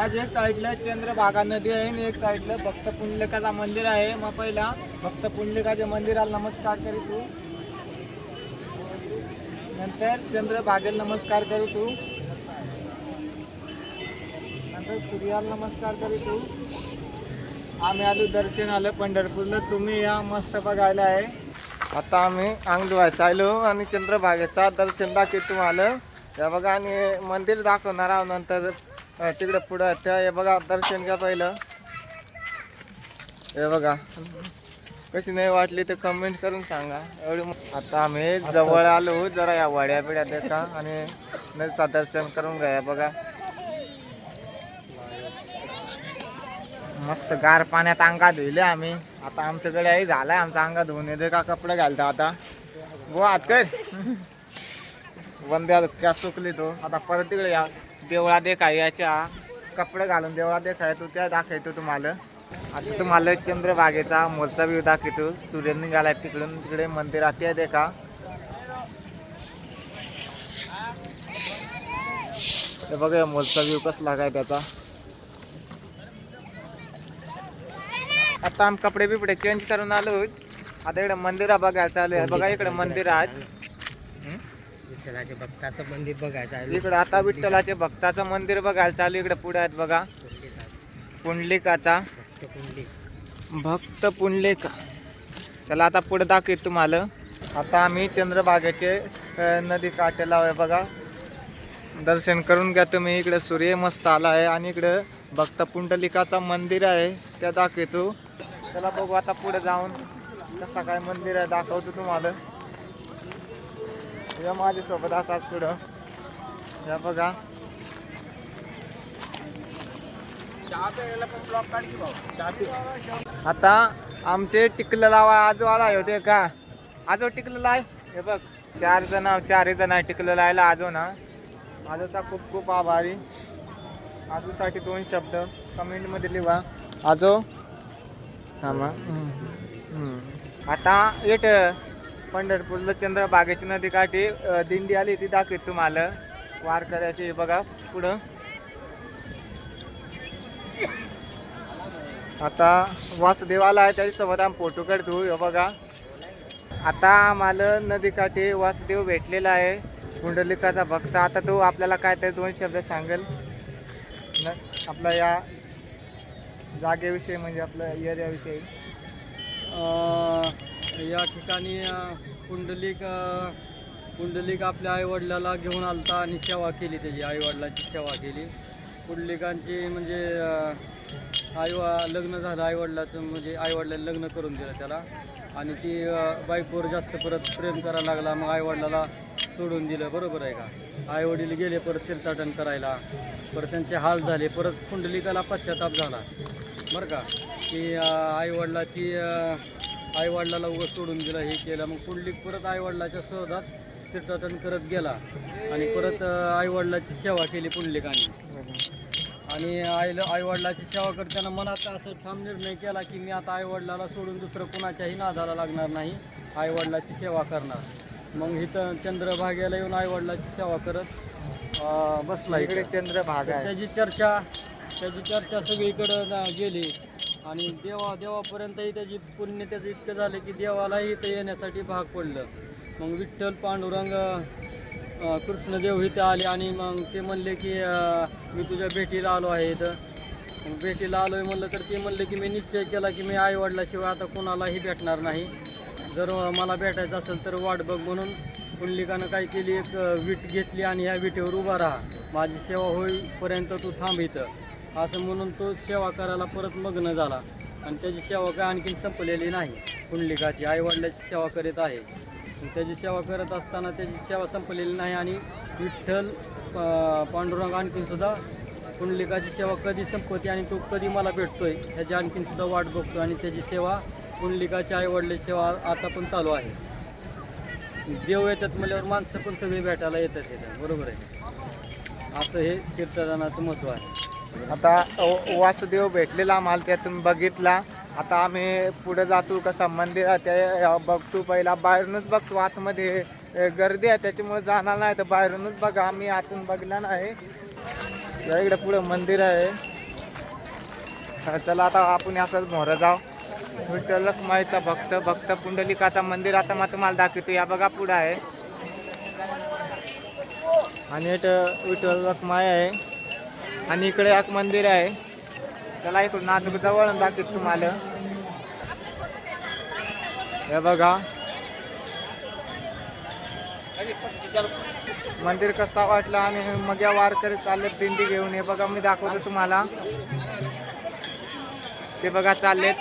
आज एक साईडला चंद्रभागा नदी आहे आणि एक साईडला भक्त पुंडलिकाचा मंदिर आहे। मग पहिला भक्त पुंडलिकाच्या मंदिराला नमस्कार करू तू, नंतर चंद्रभागेला नमस्कार करू तू, नंतर सूर्याला नमस्कार करू तू। आम्ही आलो दर्शन आलं पंढरपूरला, तुम्ही या मस्त बघायला आहे। आता आम्ही अंग धुवायला आलो आणि चंद्रभागेचा दर्शन दाखवतो तुम्हाला। या बघा आणि मंदिर दाखवणार आहोत नंतर तिकडे पुढं त्या हे बघा दर्शन घ्या पहिलं। हे बघा कशी नाही वाटली तर कमेंट करून सांगा एवढी। आता आम्ही जवळ आलो, जरा या वाड्या बिड्या देखा आणि नदीचं दर्शन करून घ्या। बघा मस्त गार पाण्यात अंगा धुले आम्ही। आता आमच्याकडे आई झालाय आमचा अंगा धुवून येते का कपडे घालतो आता गो हात कर वंद्या क्या सुकली तो। आता परत तिकडे या देवळा देखा याच्या कपडे घालून देवळा देखा तो त्या दाखवतो तुम्हाला। आता तुम्हाला चंद्रभागेचा मोलचा व्ह्यू दाखवतो। सूर्य निघालाय तिकडून, तिकडे मंदिरात ते देखा। हे बघा मोलचा व्ह्यू कसला काय त्याचा। आता आम्ही कपडे बिपडे चेंज करून आलो। आता इकडे मंदिरा बघायला चालू आहे। बघा इकडे मंदिर आहे, विठ्ठलाचे भक्ताचं मंदिर बघायचं आहे। इकडे आता विठ्ठलाचे भक्ताचं मंदिर बघायला चालू। इकडे पुढे आहेत बघा पुंडलिकाचा भक्त पुंडलिक। चला आता पुढे दाखवतो तुम्हाला। आता आम्ही चंद्रभागेचे नदी काठेला आहे बघा, दर्शन करून घ्या तुम्ही। इकडे सूर्य मस्त आला आहे आणि इकडे भक्त पुंडलिकाचा मंदिर आहे त्या दाखवतो। चला बघू आता पुढे जाऊन कसा काय मंदिर आहे दाखवतो तुम्हाला। या माझ्यासोबत असाच पुढं या बघा। आता आमचे टिकलं लावा आजो आला होते का, आजो टिकलं लाय। हे बघ चारही जण टिकलं लायला आजो ना। आजोचा खूप खूप आभारी। आजूसाठी 2 शब्द कमेंट मध्ये लिहा आजो। आता येत पंढरपूरला चंद्रभागेची नदी काठी दिंडी आली ती दाखवत तुम्हाला वारकऱ्याची। बघा पुढं आता वासुदेव आला आहे त्याच्यासोबत आम्ही फोटो काढतो। हे बघा आता आम्हाला नदीकाठी वासुदेव भेटलेला आहे पुंडलिकाचा भक्त। आता तो आपल्याला काय तरी 2 शब्द सांगेल आपल्या या जागेविषयी, म्हणजे आपल्या एरियाविषयी। या ठिकाणी पुंडलिक आपल्या आईवडिलाला घेऊन आलता आणि सेवा केली, त्याची आईवडिलाची सेवा केली। पुंडलिकांची म्हणजे लग्न झालं आईवडिलाचं, म्हणजे आईवडिलांनी लग्न करून दिलं त्याला आणि ती बायकोवर जास्त परत प्रेम करायला लागला। मग आईवडिलाला सोडून दिलं, बरोबर आहे का। आईवडील गेले परत तीर्थाटन करायला, परत त्यांचे हाल झाले। परत पुंडलिकाला पश्चाताप झाला बरं का, की आईवडिलाला उगाच सोडून दिलं, हे केलं। मग पुंडलिक परत आईवडिलाच्या शोधात तीर्थाटन करत गेला आणि परत आईवडिलाची सेवा केली पुंडलिकाने। आणि आईवडिलाची सेवा करताना मनात असं ठाम निर्णय केला की मी आता आईवडिलाला सोडून दुसरं कुणाच्याही नादाला लागणार नाही, आईवडिलाची सेवा करणार। मग इथं चंद्रभागेला येऊन आईवडिलाची सेवा करत बसला। इकडे चंद्रभागा त्याची चर्चा सगळीकडं गेली आणि देवापर्यंतही त्याची पुण्य त्याचं इतकं झालं की देवालाही इथं येण्यासाठी भाग पडलं। मग विठ्ठल पांडुरंग कृष्णदेव इथं आले आणि मग ते म्हणले की मी तुझ्या भेटीला आलो आहे इथं। मग भेटीला आलो आहे म्हणलं तर ते म्हणले की मी निश्चय केला की मी आईवडिलाशिवाय आता कोणालाही भेटणार नाही, जर मला भेटायचं असेल तर वाट बघ। म्हणून पुंडलिकानं काय केली, एक वीट घेतली आणि ह्या विटेवर उभा राहा, माझी सेवा होईपर्यंत तू थांब इथं, असं म्हणून तो सेवा करायला परत मग्न झाला। आणि त्याची सेवा काय आणखीन संपलेली नाही, पुंडलिकाची आईवडिलाची सेवा करीत आहे। त्याची सेवा करत असताना त्याची सेवा संपलेली नाही आणि विठ्ठल पांडुरंग आणखीनसुद्धा पुंडलिकाची सेवा कधी संपवते आणि तो कधी मला भेटतोय ह्याची आणखीनसुद्धा वाट बघतो। आणि त्याची सेवा पुंडलिकाच्या आईवडिलाची सेवा आता पण चालू आहे। देव येतात म्हणल्यावर माणसं पण सगळी भेटायला येतात इथं, बरोबर आहे। असं हे तीर्थदानाचं महत्त्व आहे। आता वासुदेव भेटलेला आम्हाला त्यातून बघितला। आता आम्ही पुढे जातो कसा मंदिरात ते बघतो, पहिला बाहेरूनच बघतो, आतमध्ये गर्दी आहे त्याच्यामुळे जाणार नाही, तर बाहेरूनच बघा, आम्ही आतून बघला नाही। या इकडे पुढे मंदिर आहे चला आता आपण असंच मोहरा जाऊ. विठ्ठल रखुमाईचा भक्त पुंडलिकाचा मंदिर आता मग तुम्हाला दाखवतो. या बघा पुढं आहे आणि इथं विठ्ठल रखुमाई आहे आणि इकडे एक मंदिर आहे. चला इकडून नाजूक जवळ दाखवतो तुम्हाला. हे बघा मंदिर कसा वाटला आणि मग या वारकरी चाललेत दिंडी घेऊन. हे बघा मी दाखवतो तुम्हाला. ते बघा चाललेत.